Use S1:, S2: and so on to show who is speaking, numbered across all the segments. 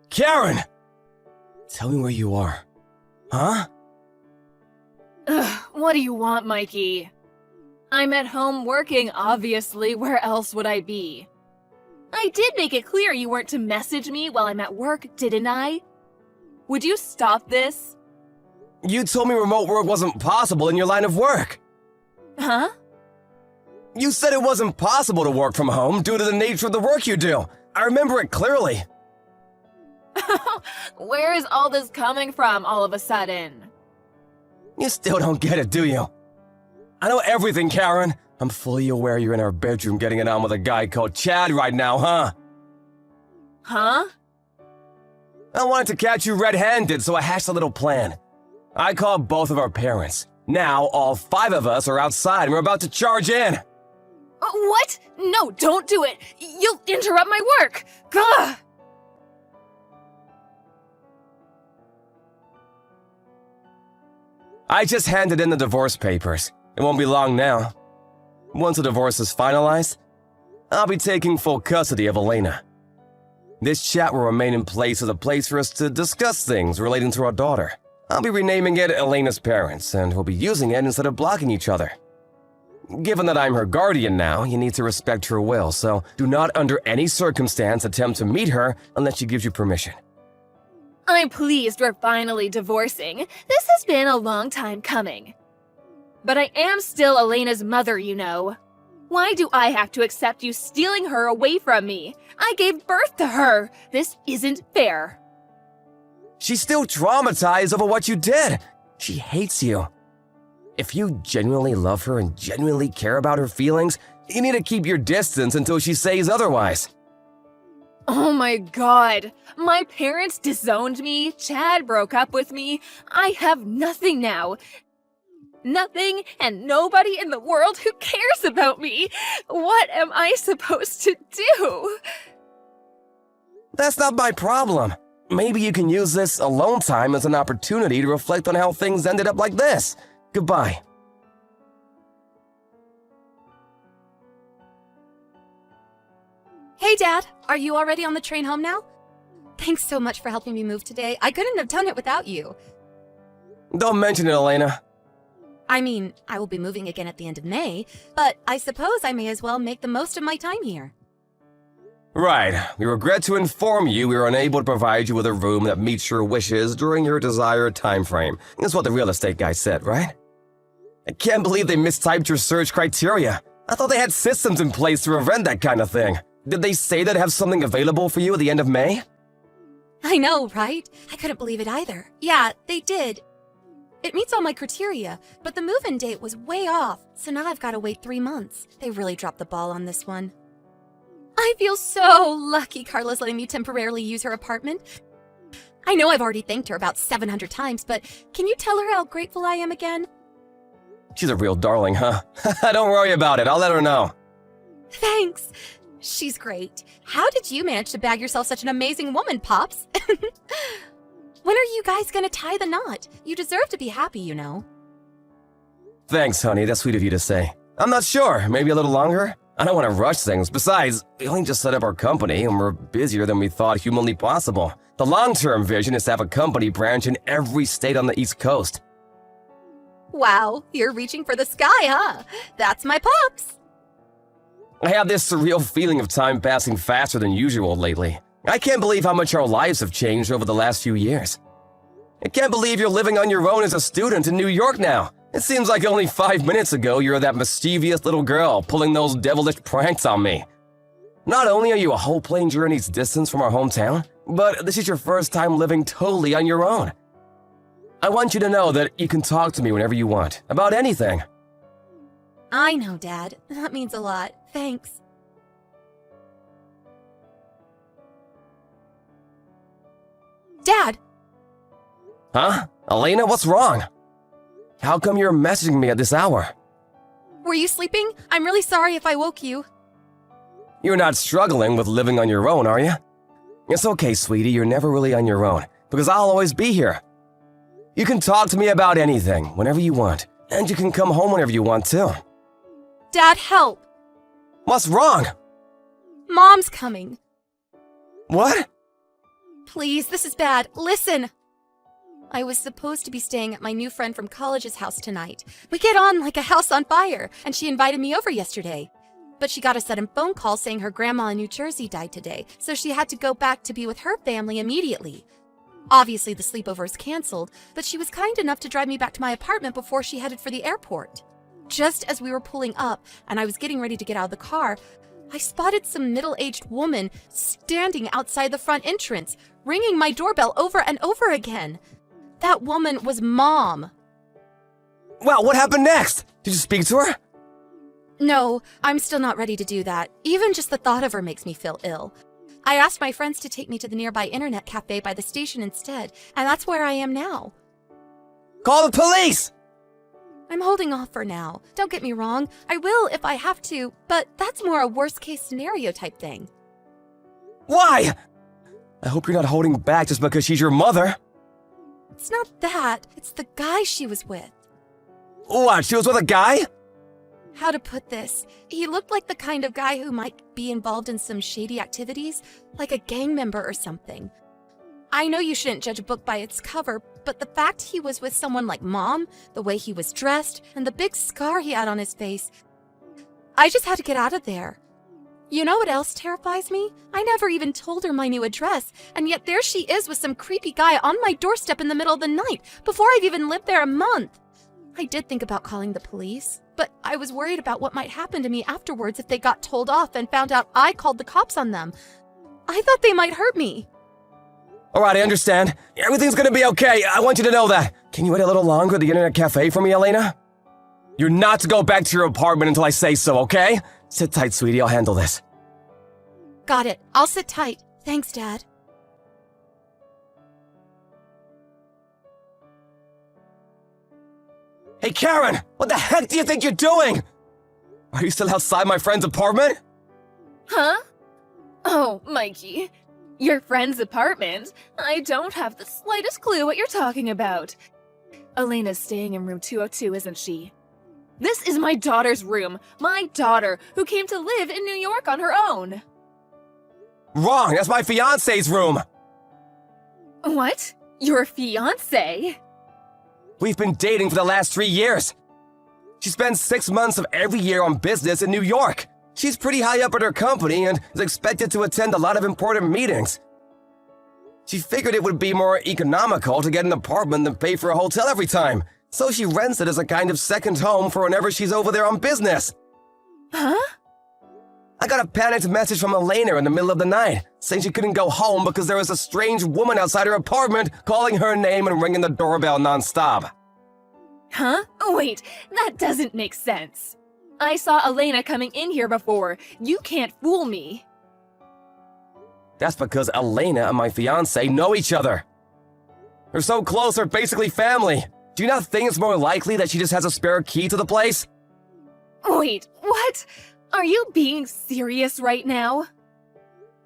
S1: Karen! Tell me where you are. Huh?
S2: Ugh, what do you want, Mikey? I'm at home working, obviously. Where else would I be? I did make it clear you weren't to message me while I'm at work, didn't I? Would you stop this?
S1: You told me remote work wasn't possible in your line of work.
S2: Huh?
S1: You said it wasn't possible to work from home due to the nature of the work you do. I remember it clearly.
S2: Where is all this coming from all of a sudden?
S1: You still don't get it, do you? I know everything, Karen. I'm fully aware you're in our bedroom getting it on with a guy called Chad right now, huh?
S2: Huh?
S1: I wanted to catch you red-handed, so I hatched a little plan. I called both of our parents. Now, all 5 of us are outside and we're about to charge in.
S2: What? No, don't do it! You'll interrupt my work! Gah!
S1: I just handed in the divorce papers. It won't be long now. Once the divorce is finalized, I'll be taking full custody of Elena. This chat will remain in place as a place for us to discuss things relating to our daughter. I'll be renaming it Elena's Parents, and we'll be using it instead of blocking each other. Given that I'm her guardian now, you need to respect her will, so do not under any circumstance attempt to meet her unless she gives you permission.
S2: I'm pleased we're finally divorcing. This has been a long time coming. But I am still Elena's mother, you know. Why do I have to accept you stealing her away from me? I gave birth to her. This isn't fair.
S1: She's still traumatized over what you did. She hates you. If you genuinely love her and genuinely care about her feelings, you need to keep your distance until she says otherwise.
S2: Oh my god. My parents disowned me. Chad broke up with me. I have nothing now. Nothing and nobody in the world who cares about me. What am I supposed to do?
S1: That's not my problem. Maybe you can use this alone time as an opportunity to reflect on how things ended up like this. Goodbye.
S3: Hey, Dad. Are you already on the train home now? Thanks so much for helping me move today. I couldn't have done it without you.
S1: Don't mention it, Elena.
S3: I mean, I will be moving again at the end of May, but I suppose I may as well make the most of my time here.
S1: Right. We regret to inform you we were unable to provide you with a room that meets your wishes during your desired time frame. That's what the real estate guy said, right? I can't believe they mistyped your search criteria. I thought they had systems in place to prevent that kind of thing. Did they say they'd have something available for you at the end of May?
S3: I know, right? I couldn't believe it either. Yeah, they did. It meets all my criteria, but the move-in date was way off, so now I've got to wait 3 months. They really dropped the ball on this one. I feel so lucky Carla's letting me temporarily use her apartment. I know I've already thanked her about 700 times, but can you tell her how grateful I am again?
S1: She's a real darling, huh? Don't worry about it. I'll let her know.
S3: Thanks. She's great. How did you manage to bag yourself such an amazing woman, Pops? When are you guys gonna tie the knot? You deserve to be happy, you know.
S1: Thanks, honey. That's sweet of you to say. I'm not sure. Maybe a little longer? I don't want to rush things. Besides, we only just set up our company and we're busier than we thought humanly possible. The long-term vision is to have a company branch in every state on the East Coast.
S3: Wow, you're reaching for the sky, huh? That's my Pops.
S1: I have this surreal feeling of time passing faster than usual lately. I can't believe how much our lives have changed over the last few years. I can't believe you're living on your own as a student in New York now. It seems like only 5 minutes ago you were that mischievous little girl pulling those devilish pranks on me. Not only are you a whole plane journey's distance from our hometown, but this is your first time living totally on your own. I want you to know that you can talk to me whenever you want, about anything.
S3: I know, Dad. That means a lot. Thanks. Dad!
S1: Huh? Elena, what's wrong? How come you're messaging me at this hour?
S3: Were you sleeping? I'm really sorry if I woke you.
S1: You're not struggling with living on your own, are you? It's okay, sweetie, you're never really on your own, because I'll always be here. You can talk to me about anything, whenever you want, and you can come home whenever you want, too.
S3: Dad, help!
S1: What's wrong?
S3: Mom's coming.
S1: What?
S3: Please, this is bad. Listen! I was supposed to be staying at my new friend from college's house tonight. We get on like a house on fire, and she invited me over yesterday. But she got a sudden phone call saying her grandma in New Jersey died today, so she had to go back to be with her family immediately. Obviously, the sleepover is canceled, but she was kind enough to drive me back to my apartment before she headed for the airport. Just as we were pulling up and I was getting ready to get out of the car, I spotted some middle-aged woman standing outside the front entrance, ringing my doorbell over and over again. That woman was Mom.
S1: Well, what happened next? Did you speak to her?
S3: No, I'm still not ready to do that. Even just the thought of her makes me feel ill. I asked my friends to take me to the nearby internet cafe by the station instead, and that's where I am now.
S1: Call the police!
S3: I'm holding off for now. Don't get me wrong, I will if I have to, but that's more a worst-case scenario type thing.
S1: Why? I hope you're not holding back just because she's your mother.
S3: It's not that, it's the guy she was with.
S1: What, she was with a guy?
S3: How to put this? He looked like the kind of guy who might be involved in some shady activities, like a gang member or something. I know you shouldn't judge a book by its cover, but the fact he was with someone like Mom, the way he was dressed, and the big scar he had on his face, I just had to get out of there. You know what else terrifies me? I never even told her my new address, and yet there she is with some creepy guy on my doorstep in the middle of the night, before I've even lived there a month. I did think about calling the police, but I was worried about what might happen to me afterwards if they got told off and found out I called the cops on them. I thought they might hurt me.
S1: Alright, I understand. Everything's gonna be okay. I want you to know that. Can you wait a little longer at the internet cafe for me, Elena? You're not to go back to your apartment until I say so, okay? Sit tight, sweetie. I'll handle this.
S3: Got it. I'll sit tight. Thanks, Dad.
S1: Hey, Karen! What the heck do you think you're doing? Are you still outside my friend's apartment?
S2: Huh? Oh, Mikey. Your friend's apartment? I don't have the slightest clue what you're talking about. Elena's staying in room 202, isn't she? This is my daughter's room. My daughter, who came to live in New York on her own.
S1: Wrong! That's my fiance's room!
S2: What? Your fiancé?
S1: We've been dating for the last 3 years. She spends 6 months of every year on business in New York. She's pretty high up at her company and is expected to attend a lot of important meetings. She figured it would be more economical to get an apartment than pay for a hotel every time, so she rents it as a kind of second home for whenever she's over there on business.
S2: Huh?
S1: I got a panicked message from Elena in the middle of the night, saying she couldn't go home because there was a strange woman outside her apartment calling her name and ringing the doorbell nonstop.
S2: Huh? Wait, that doesn't make sense. I saw Elena coming in here before. You can't fool me.
S1: That's because Elena and my fiancé know each other. They're so close, they're basically family. Do you not think it's more likely that she just has a spare key to the place?
S2: Wait, what? Are you being serious right now?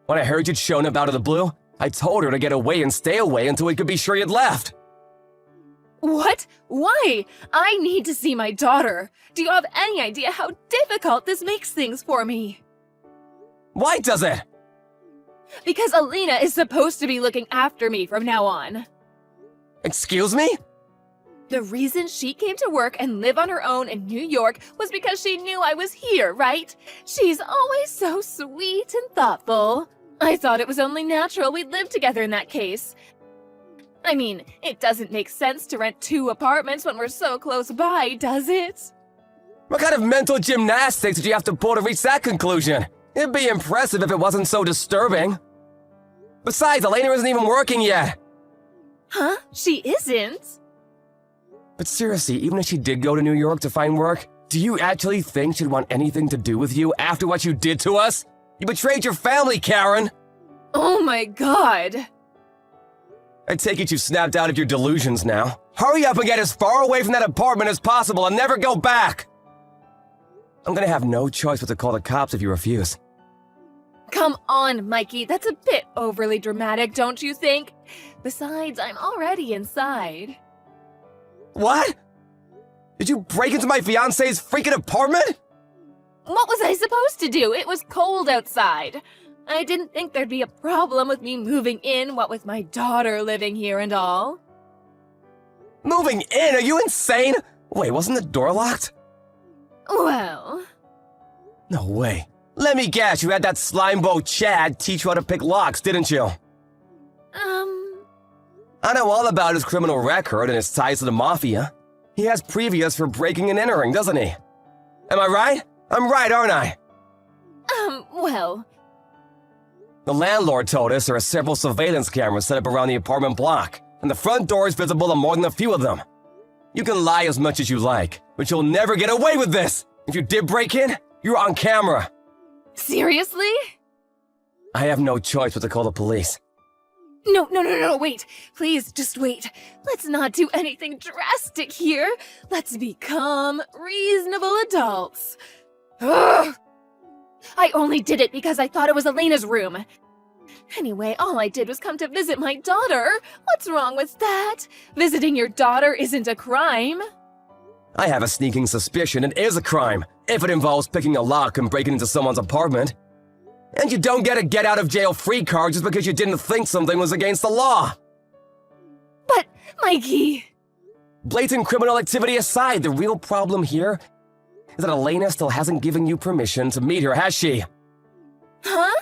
S1: When I heard you'd shown up out of the blue, I told her to get away and stay away until we could be sure you'd left.
S2: What? Why? I need to see my daughter. Do you have any idea how difficult this makes things for me?
S1: Why does it?
S2: Because Elena is supposed to be looking after me from now on.
S1: Excuse me?
S2: The reason she came to work and live on her own in New York was because she knew I was here, right? She's always so sweet and thoughtful. I thought it was only natural we'd live together in that case. I mean, it doesn't make sense to rent 2 apartments when we're so close by, does it?
S1: What kind of mental gymnastics did you have to pull to reach that conclusion? It'd be impressive if it wasn't so disturbing. Besides, Elena isn't even working yet.
S2: Huh? She isn't?
S1: But seriously, even if she did go to New York to find work, do you actually think she'd want anything to do with you after what you did to us? You betrayed your family, Karen!
S2: Oh my god!
S1: I take it you've snapped out of your delusions now. Hurry up and get as far away from that apartment as possible and never go back! I'm gonna have no choice but to call the cops if you refuse.
S2: Come on, Mikey, that's a bit overly dramatic, don't you think? Besides, I'm already inside.
S1: What? Did you break into my fiancé's freaking apartment?
S2: What was I supposed to do? It was cold outside. I didn't think there'd be a problem with me moving in, what with my daughter living here and all.
S1: Moving in? Are you insane? Wait, wasn't the door locked?
S2: Well,
S1: No way. Let me guess, you had that slimebo Chad teach you how to pick locks, didn't you? I know all about his criminal record and his ties to the mafia. He has previous for breaking and entering, doesn't he? Am I right? I'm right, aren't I?
S2: well,
S1: The landlord told us there are several surveillance cameras set up around the apartment block, and the front door is visible on more than a few of them. You can lie as much as you like, but you'll never get away with this! If you did break in, you're on camera.
S2: seriously?
S1: I have no choice but to call the police.
S2: No, wait. Please, just wait. Let's not do anything drastic here. Let's become reasonable adults. Ugh! I only did it because I thought it was Elena's room. Anyway, all I did was come to visit my daughter. What's wrong with that? Visiting your daughter isn't a crime.
S1: I have a sneaking suspicion it is a crime, if it involves picking a lock and breaking into someone's apartment. And you don't get a get-out-of-jail-free card just because you didn't think something was against the law.
S2: But, Mikey...
S1: Blatant criminal activity aside, the real problem here is that Elena still hasn't given you permission to meet her, has she?
S2: Huh?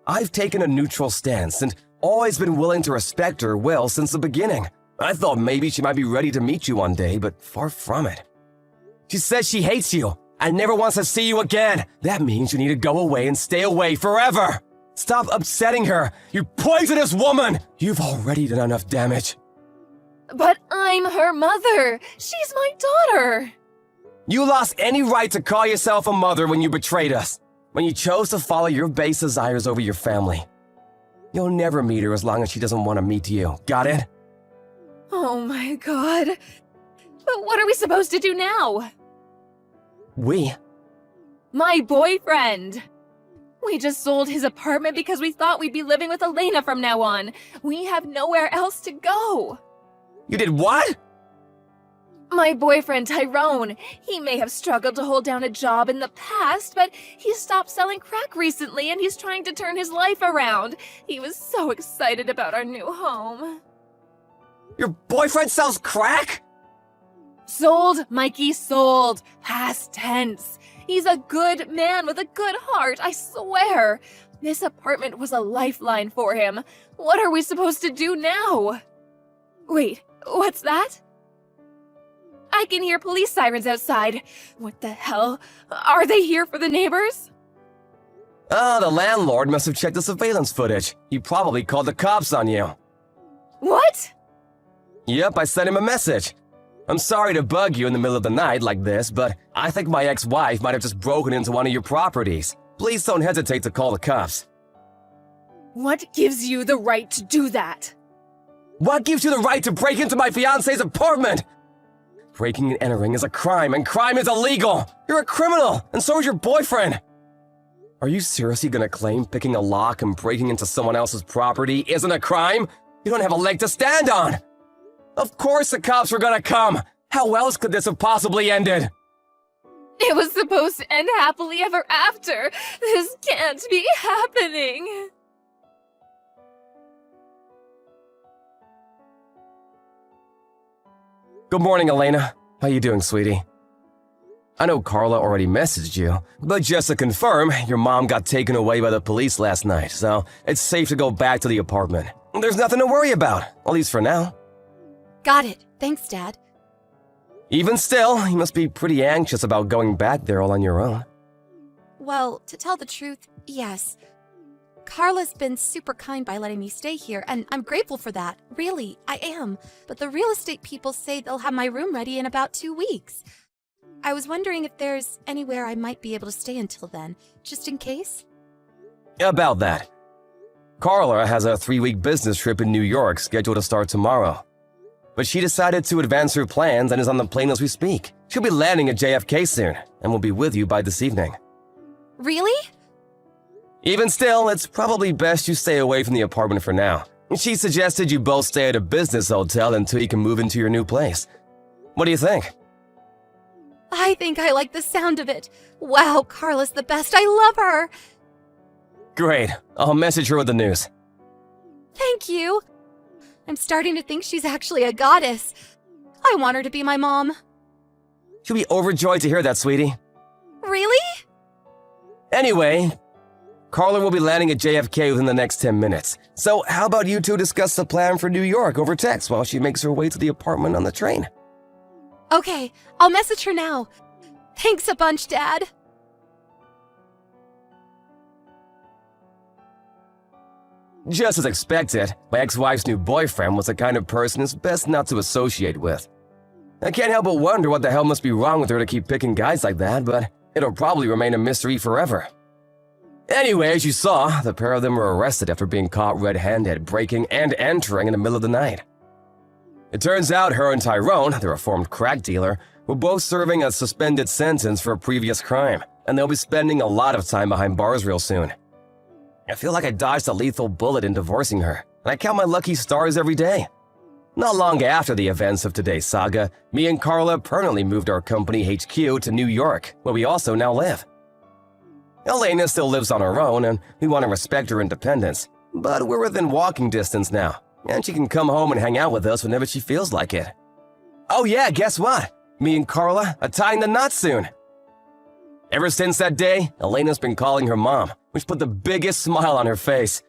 S1: I've taken a neutral stance and always been willing to respect her will since the beginning. I thought maybe she might be ready to meet you one day, but far from it. She says she hates you and never wants to see you again. That means you need to go away and stay away forever. Stop upsetting her, you poisonous woman! You've already done enough damage.
S2: But I'm her mother. She's my daughter.
S1: You lost any right to call yourself a mother when you betrayed us, when you chose to follow your base desires over your family. You'll never meet her as long as she doesn't want to meet you. Got it?
S2: Oh my god. But what are we supposed to do now?
S1: We?
S2: My boyfriend! We just sold his apartment because we thought we'd be living with Elena from now on. We have nowhere else to go.
S1: You did what?
S2: My boyfriend, Tyrone. He may have struggled to hold down a job in the past, but he stopped selling crack recently and he's trying to turn his life around. He was so excited about our new home.
S1: Your boyfriend sells crack?
S2: Sold, Mikey, sold. Past tense. He's a good man with a good heart, I swear. This apartment was a lifeline for him. What are we supposed to do now? Wait, what's that? I can hear police sirens outside. What the hell? Are they here for the neighbors?
S1: Oh, the landlord must have checked the surveillance footage. He probably called the cops on you.
S2: What?
S1: Yep, I sent him a message. I'm sorry to bug you in the middle of the night like this, but I think my ex-wife might have just broken into one of your properties. Please don't hesitate to call the cops.
S2: What gives you the right to do that?
S1: What gives you the right to break into my fiance's apartment? Breaking and entering is a crime, and crime is illegal! You're a criminal, and so is your boyfriend! Are you seriously gonna claim picking a lock and breaking into someone else's property isn't a crime? You don't have a leg to stand on! Of course the cops were gonna come! How else could this have possibly ended?
S2: It was supposed to end happily ever after. This can't be happening.
S1: Good morning, Elena. How you doing, sweetie? I know Carla already messaged you, but just to confirm, your mom got taken away by the police last night, so it's safe to go back to the apartment. There's nothing to worry about, at least for now.
S3: Got it. Thanks, Dad.
S1: Even still, you must be pretty anxious about going back there all on your own.
S3: Well, to tell the truth, yes. Carla's been super kind by letting me stay here, and I'm grateful for that. Really, I am. But the real estate people say they'll have my room ready in about 2 weeks. I was wondering if there's anywhere I might be able to stay until then, just in case?
S1: About that. Carla has a 3-week business trip in New York scheduled to start tomorrow. But she decided to advance her plans and is on the plane as we speak. She'll be landing at JFK soon, and will be with you by this evening.
S3: Really?
S1: Even still, it's probably best you stay away from the apartment for now. She suggested you both stay at a business hotel until you can move into your new place. What do you think?
S3: I think I like the sound of it. Wow, Carla's the best. I love her.
S1: Great. I'll message her with the news.
S3: Thank you. I'm starting to think she's actually a goddess. I want her to be my mom.
S1: She'll be overjoyed to hear that, sweetie.
S3: Really?
S1: Anyway, Carla will be landing at JFK within the next 10 minutes. So how about you two discuss the plan for New York over text while she makes her way to the apartment on the train?
S3: Okay, I'll message her now. Thanks a bunch, Dad.
S1: Just as expected, my ex-wife's new boyfriend was the kind of person it's best not to associate with. I can't help but wonder what the hell must be wrong with her to keep picking guys like that, but it'll probably remain a mystery forever. Anyway, as you saw, the pair of them were arrested after being caught red-handed breaking and entering in the middle of the night. It turns out her and Tyrone, the reformed crack dealer, were both serving a suspended sentence for a previous crime, and they'll be spending a lot of time behind bars real soon. I feel like I dodged a lethal bullet in divorcing her, and I count my lucky stars every day. Not long after the events of today's saga, me and Carla permanently moved our company HQ to New York, where we also now live. Elena still lives on her own, and we want to respect her independence, but we're within walking distance now, and she can come home and hang out with us whenever she feels like it. Oh yeah, guess what? Me and Carla are tying the knot soon. Ever since that day, Elena's been calling her mom, which put the biggest smile on her face.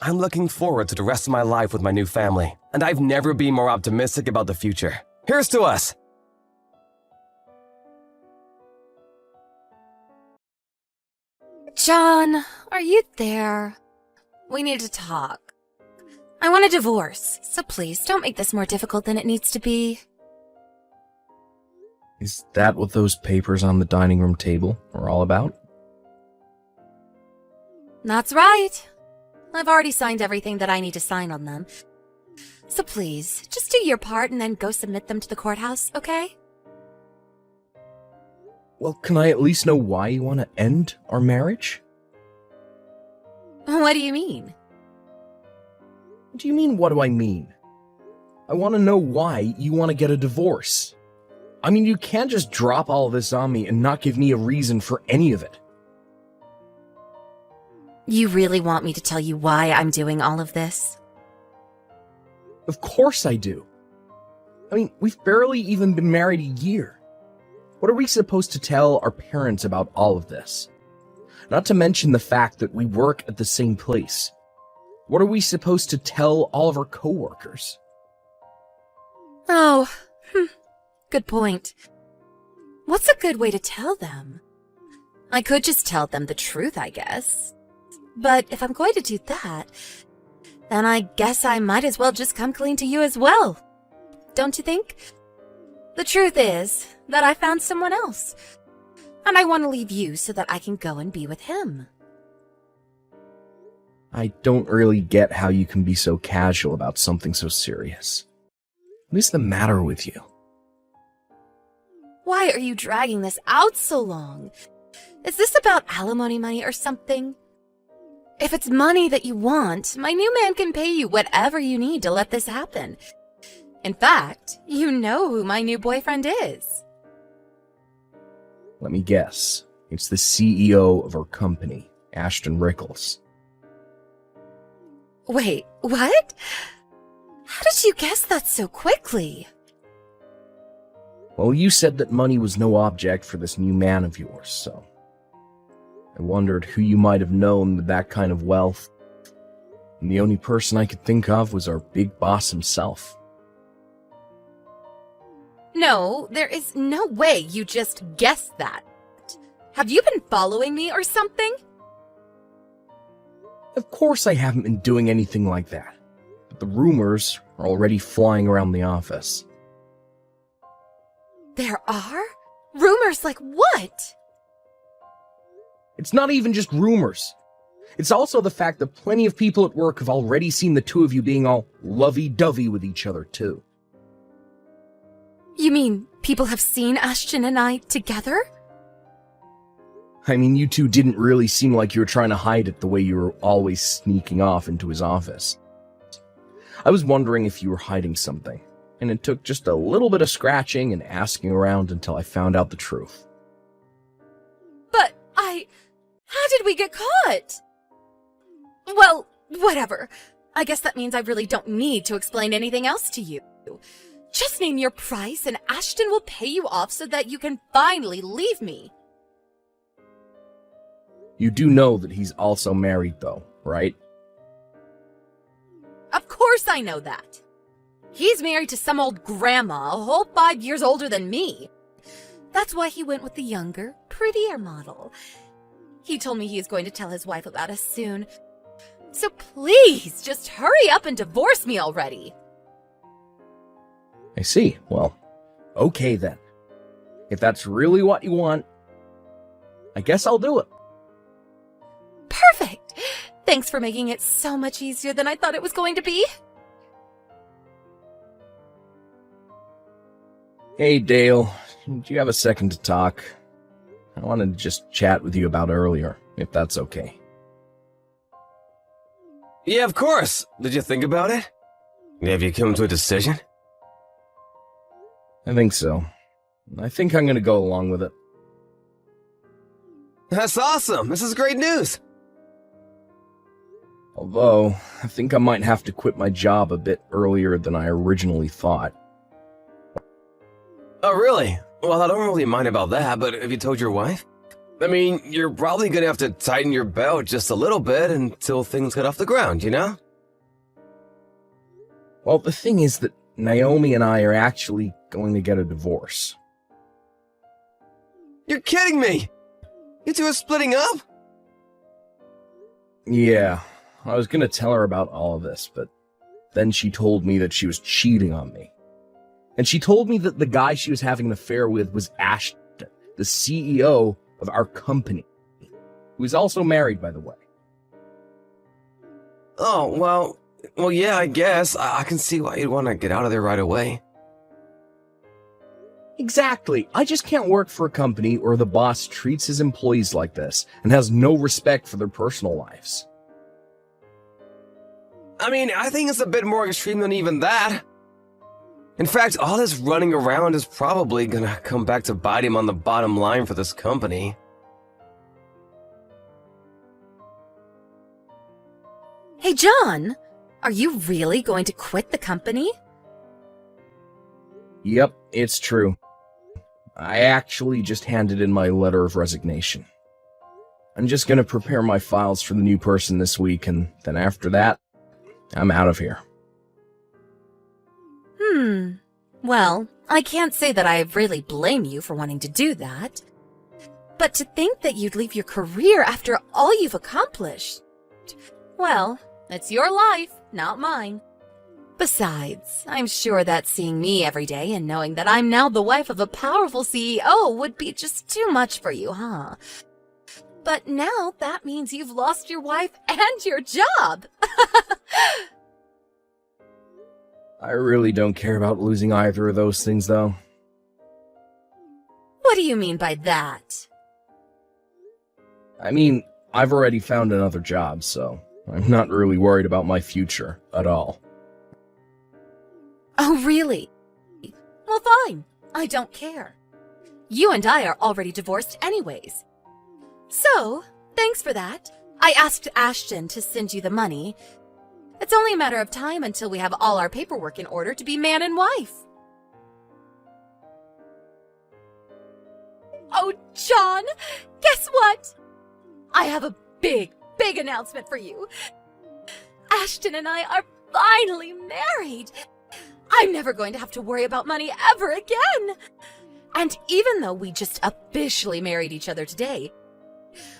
S1: I'm looking forward to the rest of my life with my new family, and I've never been more optimistic about the future. Here's to us!
S3: John, are you there? We need to talk. I want a divorce, so please don't make this more difficult than it needs to be.
S4: Is that what those papers on the dining room table are all about?
S3: That's right. I've already signed everything that I need to sign on them. So please, just do your part and then go submit them to the courthouse, okay?
S4: Well, can I at least know why you want to end our marriage?
S3: What do you mean?
S4: What do you mean, what do I mean? I want to know why you want to get a divorce. I mean, you can't just drop all of this on me and not give me a reason for any of it.
S3: You really want me to tell you why I'm doing all of this?
S4: Of course I do. I mean, we've barely even been married a year. What are we supposed to tell our parents about all of this? Not to mention the fact that we work at the same place. What are we supposed to tell all of our coworkers?
S3: Oh, good point. What's a good way to tell them? I could just tell them the truth, I guess. But if I'm going to do that, then I guess I might as well just come clean to you as well. Don't you think? The truth is that I found someone else, and I want to leave you so that I can go and be with him.
S4: I don't really get how you can be so casual about something so serious. What is the matter with you?
S3: Why are you dragging this out so long? Is this about alimony money or something? If it's money that you want, my new man can pay you whatever you need to let this happen. In fact, you know who my new boyfriend is.
S4: Let me guess. It's the CEO of our company, Ashton Rickles.
S3: Wait, what? How did you guess that so quickly?
S4: Well, you said that money was no object for this new man of yours, so I wondered who you might have known with that kind of wealth. And the only person I could think of was our big boss himself.
S3: No, there is no way you just guessed that. Have you been following me or something?
S4: Of course I haven't been doing anything like that, but the rumors are already flying around the office.
S3: There are? Rumors like what?
S4: It's not even just rumors. It's also the fact that plenty of people at work have already seen the two of you being all lovey-dovey with each other, too.
S3: You mean people have seen Ashton and I together?
S4: I mean, you two didn't really seem like you were trying to hide it the way you were always sneaking off into his office. I was wondering if you were hiding something, and it took just a little bit of scratching and asking around until I found out the truth.
S3: But how did we get caught? Well, whatever. I guess that means I really don't need to explain anything else to you. Just name your price and Ashton will pay you off so that you can finally leave me.
S4: You do know that he's also married, though, right?
S3: Of course I know that. He's married to some old grandma, a whole 5 years older than me. That's why he went with the younger, prettier model. He told me he is going to tell his wife about us soon. So please, just hurry up and divorce me already.
S4: I see. Well, okay then. If that's really what you want, I guess I'll do it.
S3: Perfect! Thanks for making it so much easier than I thought it was going to be.
S4: Hey, Dale. Do you have a second to talk? I wanted to just chat with you about earlier, if that's okay.
S1: Yeah, of course. Did you think about it? Have you come to a decision?
S4: I think so. I think I'm gonna go along with it.
S1: That's awesome. This is great news.
S4: Although, I think I might have to quit my job a bit earlier than I originally thought.
S1: Oh, really? Well, I don't really mind about that, but have you told your wife? I mean, you're probably gonna have to tighten your belt just a little bit until things get off the ground, you know?
S4: Well, the thing is that Naomi and I are actually going to get a divorce.
S1: You're kidding me! You two are splitting up?
S4: Yeah, I was gonna tell her about all of this, but then she told me that she was cheating on me. And she told me that the guy she was having an affair with was Ashton, the CEO of our company, who is also married, by the way.
S1: Oh, well, yeah, I guess. I can see why you'd want to get out of there right away.
S4: Exactly. I just can't work for a company where the boss treats his employees like this and has no respect for their personal lives.
S1: I mean, I think it's a bit more extreme than even that. In fact, all this running around is probably gonna come back to bite him on the bottom line for this company.
S3: Hey, John, are you really going to quit the company?
S4: Yep, it's true. I actually just handed in my letter of resignation. I'm just gonna prepare my files for the new person this week, and then after that, I'm out of here.
S3: Well, I can't say that I really blame you for wanting to do that. But to think that you'd leave your career after all you've accomplished, well, it's your life, not mine. Besides, I'm sure that seeing me every day and knowing that I'm now the wife of a powerful CEO would be just too much for you, huh? But now that means you've lost your wife and your job.
S4: I really don't care about losing either of those things, though.
S3: What do you mean by that?
S4: I mean, I've already found another job, so I'm not really worried about my future at all.
S3: Oh, really? Well, fine. I don't care. You and I are already divorced anyways. So, thanks for that. I asked Ashton to send you the money. It's only a matter of time until we have all our paperwork in order to be man and wife. Oh, John, guess what? I have a big announcement for you. Ashton and I are finally married. I'm never going to have to worry about money ever again. And even though we just officially married each other today,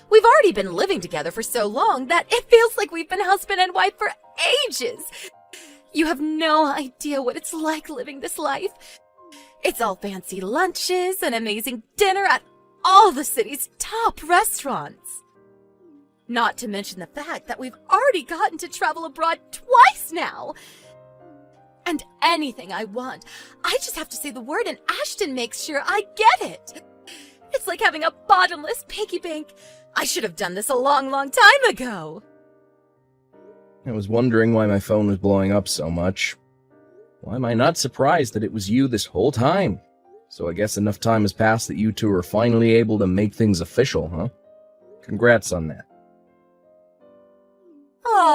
S3: we've already been living together for so long that it feels like we've been husband and wife for ages. You have no idea what it's like living this life. It's all fancy lunches and amazing dinner at all the city's top restaurants. Not to mention the fact that we've already gotten to travel abroad twice now. And anything I want, I just have to say the word and Ashton makes sure I get it. It's like having a bottomless piggy bank. I should have done this a long time ago.
S4: I was wondering why my phone was blowing up so much. Why am I not surprised that it was you this whole time? So I guess enough time has passed that you two are finally able to make things official, huh? Congrats on that.
S3: Aw,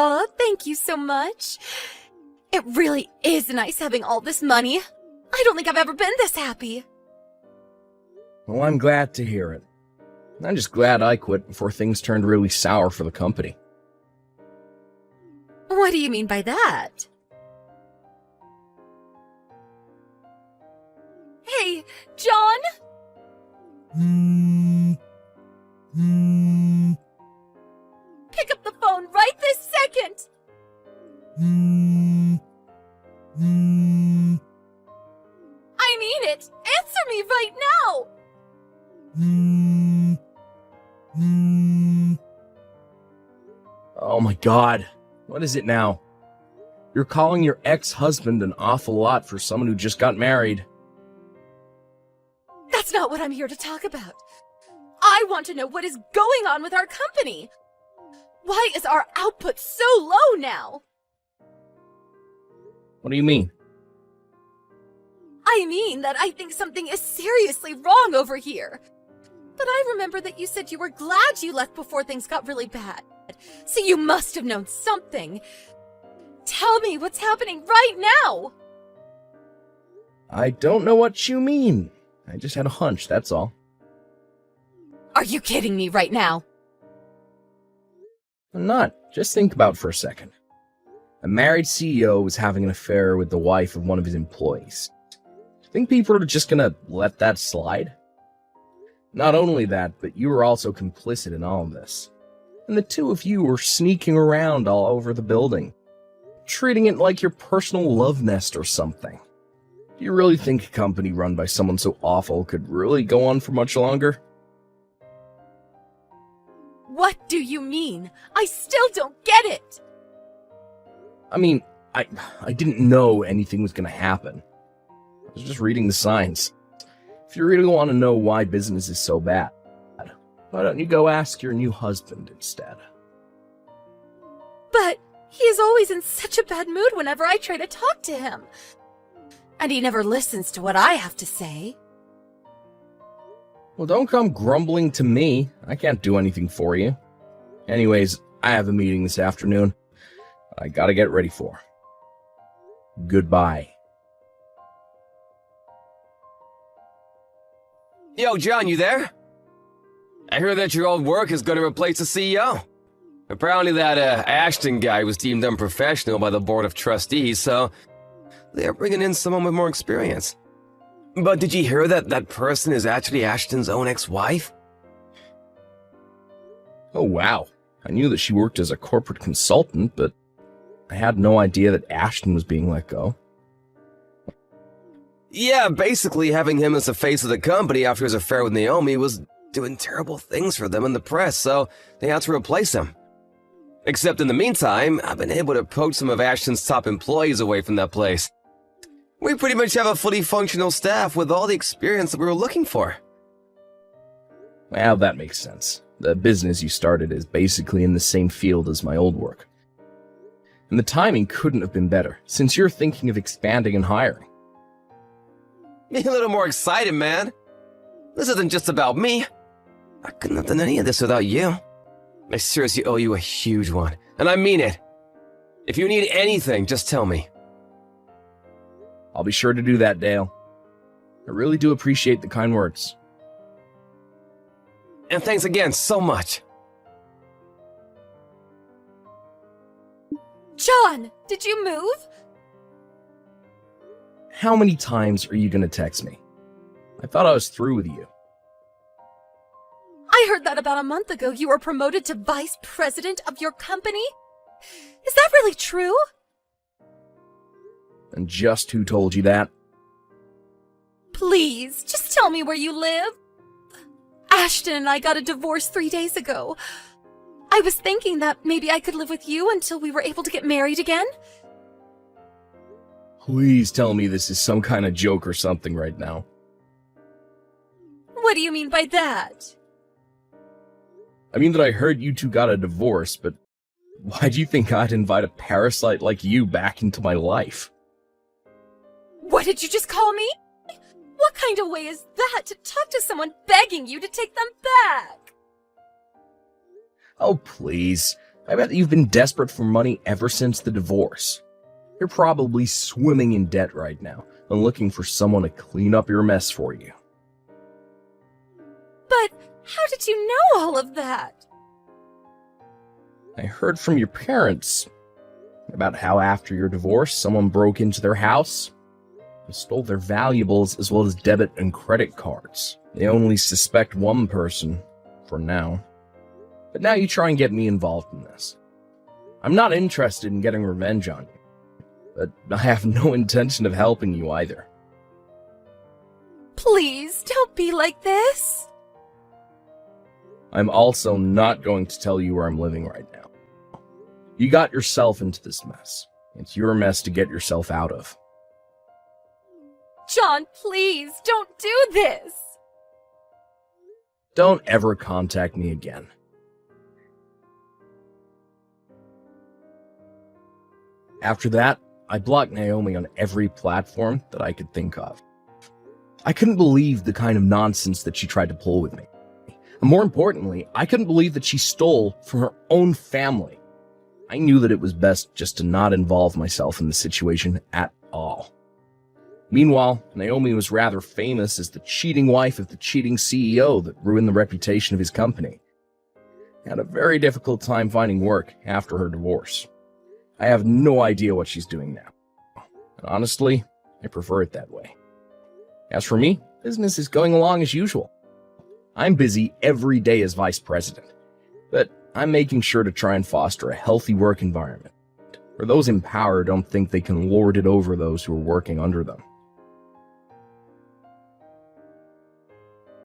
S3: Thank you so much. It really is nice having all this money. I don't think I've ever been this happy.
S4: Well, I'm glad to hear it. I'm just glad I quit before things turned really sour for the company.
S3: What do you mean by that? Hey, John? Pick up the phone right this second! I mean it! Answer me right now!
S4: Oh my god. What is it now? You're calling your ex-husband an awful lot for someone who just got married.
S3: That's not what I'm here to talk about. I want to know what is going on with our company. Why is our output so low now?
S4: What do you mean?
S3: I mean that I think something is seriously wrong over here. But I remember that you said you were glad you left before things got really bad. So you must have known something. Tell me what's happening right now!
S4: I don't know what you mean. I just had a hunch, that's all.
S3: Are you kidding me right now?
S4: I'm not. Just think about it for a second. A married CEO was having an affair with the wife of one of his employees. Do you think people are just gonna let that slide? Not only that, but you were also complicit in all of this. And the two of you were sneaking around all over the building, treating it like your personal love nest or something. Do you really think a company run by someone so awful could really go on for much longer?
S3: What do you mean? I still don't get it!
S4: I mean, I didn't know anything was gonna happen. I was just reading the signs. If you really want to know why business is so bad, why don't you go ask your new husband instead?
S3: But he is always in such a bad mood whenever I try to talk to him. And he never listens to what I have to say.
S4: Well, don't come grumbling to me. I can't do anything for you. Anyways, I have a meeting this afternoon I gotta get ready for. Goodbye.
S1: Yo, John, you there? I heard that your old work is going to replace the CEO. Apparently that Ashton guy was deemed unprofessional by the Board of Trustees, so they're bringing in someone with more experience. But did you hear that that person is actually Ashton's own ex-wife?
S4: Oh wow, I knew that she worked as a corporate consultant, but I had no idea that Ashton was being let go.
S1: Yeah, basically having him as the face of the company after his affair with Naomi was doing terrible things for them in the press, so they had to replace him. Except in the meantime, I've been able to poach some of Ashton's top employees away from that place. We pretty much have a fully functional staff with all the experience that we were looking for.
S4: Well, that makes sense. The business you started is basically in the same field as my old work. And the timing couldn't have been better, since you're thinking of expanding and hiring.
S1: Be a little more excited, man. This isn't just about me. I couldn't have done any of this without you. I seriously owe you a huge one, and I mean it. If you need anything, just tell me.
S4: I'll be sure to do that, Dale. I really do appreciate the kind words.
S1: And thanks again so much.
S3: John, did you move?
S4: How many times are you gonna text me? I thought I was through with you.
S3: I heard that about a month ago you were promoted to vice president of your company. Is that really true?
S4: And just who told you that?
S3: Please, just tell me where you live. Ashton and I got a divorce 3 days ago. I was thinking that maybe I could live with you until we were able to get married again.
S4: Please tell me this is some kind of joke or something right now.
S3: What do you mean by that?
S4: I mean that I heard you two got a divorce, but why do you think I'd invite a parasite like you back into my life?
S3: What did you just call me? What kind of way is that to talk to someone begging you to take them back?
S4: Oh, please. I bet that you've been desperate for money ever since the divorce. You're probably swimming in debt right now and looking for someone to clean up your mess for you.
S3: But how did you know all of that?
S4: I heard from your parents about how after your divorce, someone broke into their house and stole their valuables as well as debit and credit cards. They only suspect one person for now. But now you try and get me involved in this. I'm not interested in getting revenge on you, but I have no intention of helping you either.
S3: Please, don't be like this.
S4: I'm also not going to tell you where I'm living right now. You got yourself into this mess. It's your mess to get yourself out of.
S3: John, please, don't do this.
S4: Don't ever contact me again. After that, I blocked Naomi on every platform that I could think of. I couldn't believe the kind of nonsense that she tried to pull with me. And more importantly, I couldn't believe that she stole from her own family. I knew that it was best just to not involve myself in the situation at all. Meanwhile, Naomi was rather famous as the cheating wife of the cheating CEO that ruined the reputation of his company. Had a very difficult time finding work after her divorce. I have no idea what she's doing now. And honestly, I prefer it that way. As for me, business is going along as usual. I'm busy every day as vice president, but I'm making sure to try and foster a healthy work environment where those in power don't think they can lord it over those who are working under them.